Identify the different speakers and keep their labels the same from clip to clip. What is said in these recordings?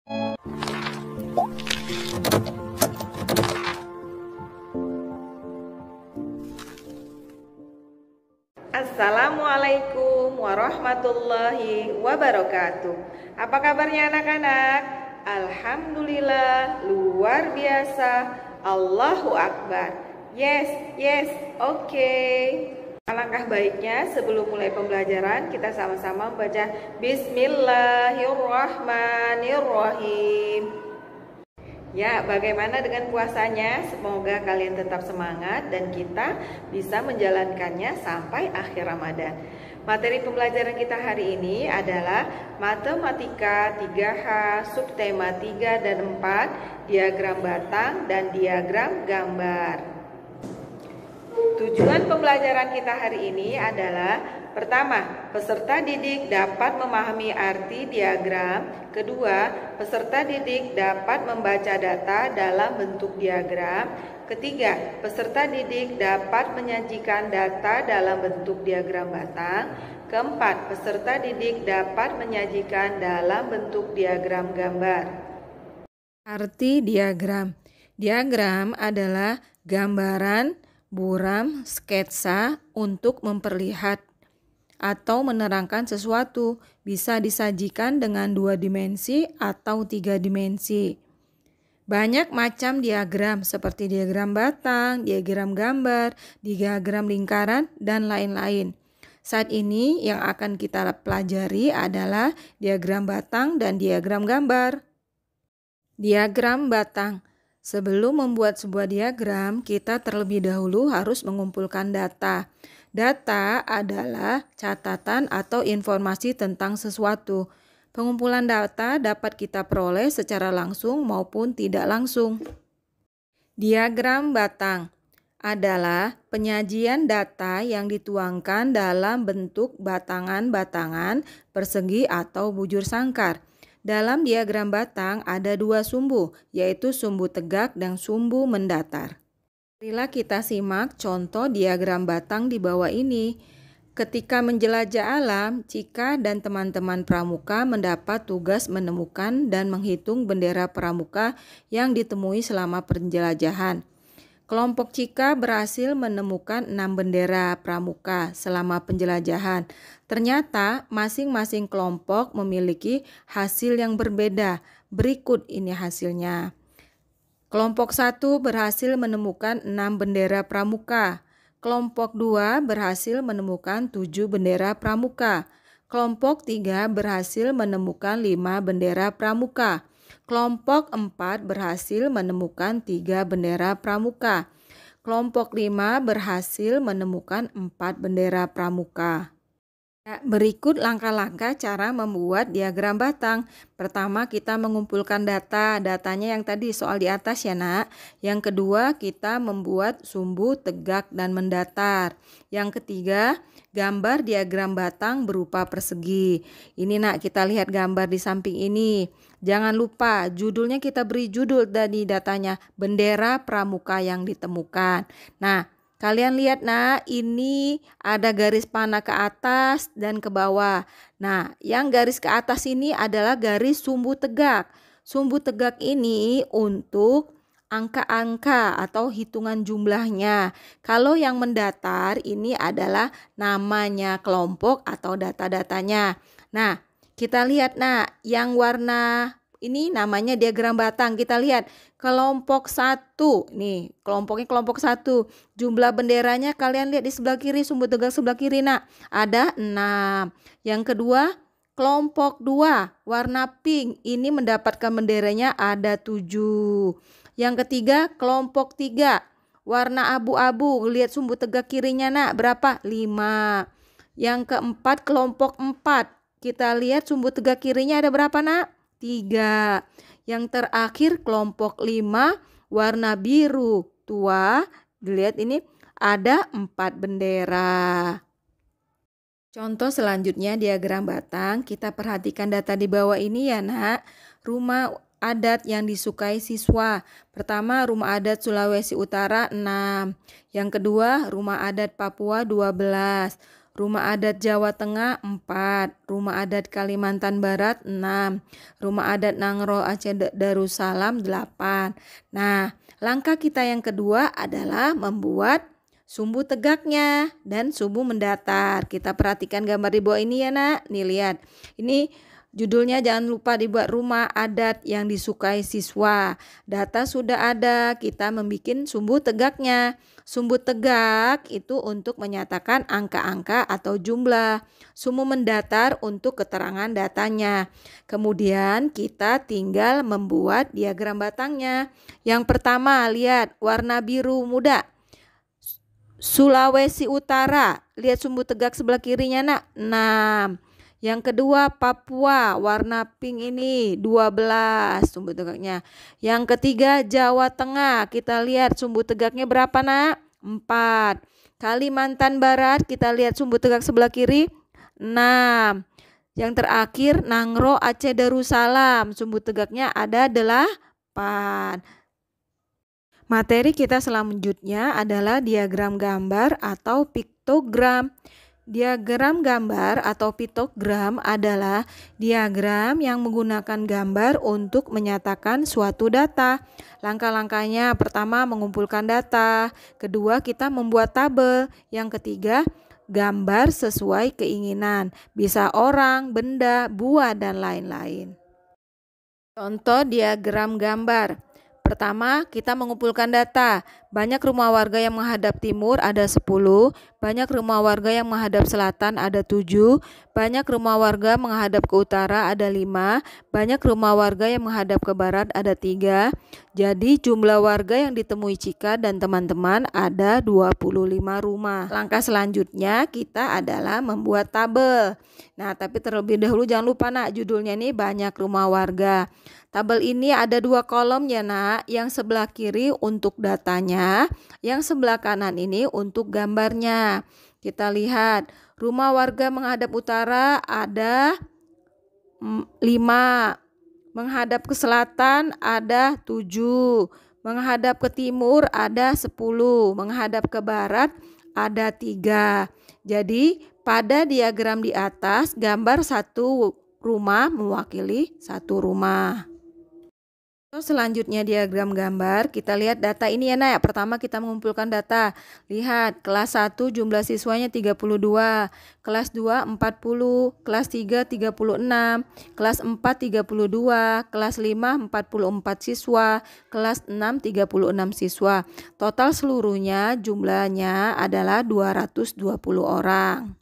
Speaker 1: Assalamualaikum warahmatullahi wabarakatuh. Apa kabarnya anak-anak? Alhamdulillah, luar biasa. Allahu Akbar. Yes, oke. Alangkah baiknya sebelum mulai pembelajaran kita sama-sama membaca Bismillahirrahmanirrahim. Ya, bagaimana dengan puasanya? Semoga kalian tetap semangat dan kita bisa menjalankannya sampai akhir Ramadan. Materi pembelajaran kita hari ini adalah Matematika 3H, subtema 3 dan 4, diagram batang dan diagram gambar. Tujuan pembelajaran kita hari ini adalah: pertama, peserta didik dapat memahami arti diagram. Kedua, peserta didik dapat membaca data dalam bentuk diagram. Ketiga, peserta didik dapat menyajikan data dalam bentuk diagram batang. Keempat, peserta didik dapat menyajikan dalam bentuk diagram gambar. Arti diagram. Diagram adalah gambaran, buram, sketsa untuk memperlihat atau menerangkan sesuatu, bisa disajikan dengan 2 dimensi atau 3 dimensi. Banyak macam diagram seperti diagram batang, diagram gambar, diagram lingkaran, dan lain-lain. Saat ini yang akan kita pelajari adalah diagram batang dan diagram gambar. Diagram batang. Sebelum membuat sebuah diagram, kita terlebih dahulu harus mengumpulkan data. Data adalah catatan atau informasi tentang sesuatu. Pengumpulan data dapat kita peroleh secara langsung maupun tidak langsung. Diagram batang adalah penyajian data yang dituangkan dalam bentuk batangan-batangan, persegi atau bujur sangkar. Dalam diagram batang ada 2 sumbu, yaitu sumbu tegak dan sumbu mendatar. Marilah kita simak contoh diagram batang di bawah ini. Ketika menjelajah alam, Cika dan teman-teman pramuka mendapat tugas menemukan dan menghitung bendera pramuka yang ditemui selama penjelajahan. Kelompok Cika berhasil menemukan 6 bendera pramuka selama penjelajahan. Ternyata masing-masing kelompok memiliki hasil yang berbeda. Berikut ini hasilnya. Kelompok 1 berhasil menemukan 6 bendera pramuka. Kelompok 2 berhasil menemukan 7 bendera pramuka. Kelompok 3 berhasil menemukan 5 bendera pramuka. Kelompok 4 berhasil menemukan 3 bendera pramuka. Kelompok 5 berhasil menemukan 4 bendera pramuka. Berikut langkah-langkah cara membuat diagram batang. Pertama, kita mengumpulkan data. Datanya yang tadi soal di atas ya nak. Yang kedua, kita membuat sumbu tegak dan mendatar. Yang ketiga, gambar diagram batang berupa persegi. Ini nak, kita lihat gambar di samping ini. Jangan lupa judulnya, kita beri judul tadi datanya, bendera pramuka yang ditemukan. Nah, kalian lihat nak, ini ada garis panah ke atas dan ke bawah. Nah, yang garis ke atas ini adalah garis sumbu tegak. Sumbu tegak ini untuk angka-angka atau hitungan jumlahnya. Kalau yang mendatar ini adalah namanya kelompok atau data-datanya. Nah, kita lihat nak, yang warna ini namanya diagram batang. Kita lihat kelompok 1. Nih, kelompoknya kelompok 1. Jumlah benderanya kalian lihat di sebelah kiri, sumbu tegak sebelah kiri nak. Ada 6. Yang kedua, kelompok 2 warna pink. Ini mendapatkan benderanya ada 7. Yang ketiga, kelompok 3 warna abu-abu. Lihat sumbu tegak kirinya nak, berapa? 5. Yang keempat, kelompok 4. Kita lihat sumbu tegak kirinya ada berapa nak? 3. Yang terakhir kelompok 5 warna biru tua. Dilihat ini ada 4 bendera. Contoh selanjutnya diagram batang. Kita perhatikan data di bawah ini ya nak. Rumah adat yang disukai siswa. Pertama, rumah adat Sulawesi Utara 6. Yang kedua, rumah adat Papua 12. Rumah adat Jawa Tengah 4, Rumah adat Kalimantan Barat 6, Rumah adat Nangro Aceh Darussalam 8. Nah, langkah kita yang kedua adalah membuat sumbu tegaknya dan sumbu mendatar. Kita perhatikan gambar di bawah ini ya nak. Nih lihat, ini judulnya jangan lupa dibuat rumah adat yang disukai siswa. Data sudah ada, kita membuat sumbu tegaknya. Sumbu tegak itu untuk menyatakan angka-angka atau jumlah. Sumbu mendatar untuk keterangan datanya. Kemudian kita tinggal membuat diagram batangnya. Yang pertama lihat warna biru muda. Sulawesi Utara, lihat sumbu tegak sebelah kirinya nak, 6. Yang kedua Papua, warna pink ini 12 sumbu tegaknya. Yang ketiga Jawa Tengah, kita lihat sumbu tegaknya berapa nak? 4. Kalimantan Barat, kita lihat sumbu tegak sebelah kiri 6. Yang terakhir Nangro Aceh Darussalam, sumbu tegaknya ada 8. Materi kita selanjutnya adalah diagram gambar atau piktogram. Diagram gambar atau piktogram adalah diagram yang menggunakan gambar untuk menyatakan suatu data. Langkah-langkahnya pertama mengumpulkan data, kedua kita membuat tabel, yang ketiga gambar sesuai keinginan, bisa orang, benda, buah, dan lain-lain. Contoh diagram gambar. Pertama, kita mengumpulkan data. Banyak rumah warga yang menghadap timur ada 10, banyak rumah warga yang menghadap selatan ada 7, banyak rumah warga menghadap ke utara ada 5, banyak rumah warga yang menghadap ke barat ada 3. Jadi jumlah warga yang ditemui Cika dan teman-teman ada 25 rumah. Langkah selanjutnya kita adalah membuat tabel. Nah, tapi terlebih dahulu jangan lupa nak, judulnya ini banyak rumah warga. Tabel ini ada 2 kolom ya nak, yang sebelah kiri untuk datanya, yang sebelah kanan ini untuk gambarnya. Kita lihat, rumah warga menghadap utara ada 5, menghadap ke selatan ada 7, menghadap ke timur ada 10, menghadap ke barat ada 3. Jadi pada diagram di atas gambar satu rumah mewakili satu rumah. Selanjutnya diagram gambar, kita lihat data ini ya nak. Pertama kita mengumpulkan data. Lihat kelas 1 jumlah siswanya 32, kelas 2 40, kelas 3 36, kelas 4 32, kelas 5 44 siswa, kelas 6 36 siswa. Total seluruhnya jumlahnya adalah 220 orang.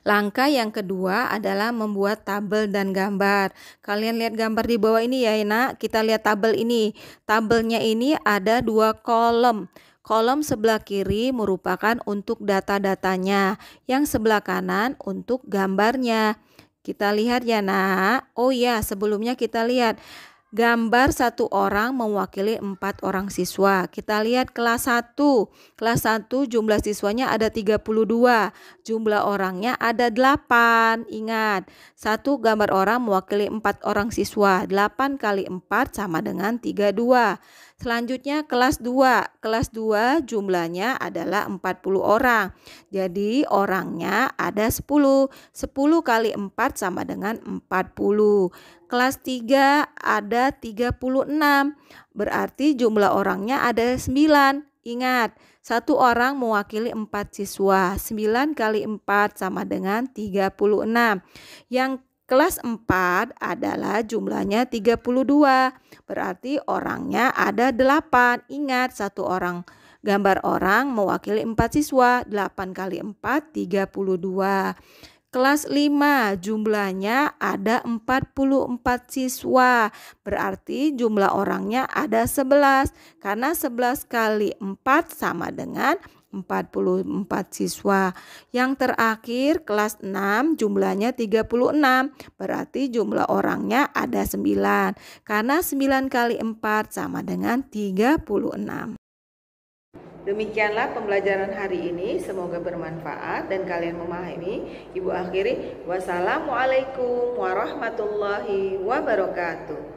Speaker 1: Langkah yang kedua adalah membuat tabel dan gambar. Kalian lihat gambar di bawah ini ya nak. Kita lihat tabel ini. Tabelnya ini ada 2 kolom. Kolom sebelah kiri merupakan untuk data-datanya. Yang sebelah kanan untuk gambarnya. Kita lihat ya nak. Oh ya, sebelumnya kita lihat gambar 1 orang mewakili 4 orang siswa. Kita lihat kelas 1. Kelas 1 jumlah siswanya ada 32. Jumlah orangnya ada 8. Ingat, 1 gambar orang mewakili 4 orang siswa. 8 kali 4 sama dengan 32. Selanjutnya kelas 2. Kelas 2 jumlahnya adalah 40 orang. Jadi orangnya ada 10. 10 kali 4 sama dengan 40. Kelas 3 ada 36. Berarti jumlah orangnya ada 9. Ingat, 1 orang mewakili 4 siswa. 9 kali 4 sama dengan 36. Yang kelas 4 adalah jumlahnya 32. Berarti orangnya ada 8. Ingat, 1 orang gambar orang mewakili 4 siswa. 8 kali 4 32. Kelas 5 jumlahnya ada 44 siswa. Berarti jumlah orangnya ada 11. Karena 11 kali 4 sama dengan 44 siswa. Yang terakhir kelas 6 jumlahnya 36. Berarti jumlah orangnya ada 9. Karena 9 kali 4 sama dengan 36. Demikianlah pembelajaran hari ini, semoga bermanfaat dan kalian memahami. Ibu akhiri, wassalamualaikum warahmatullahi wabarakatuh.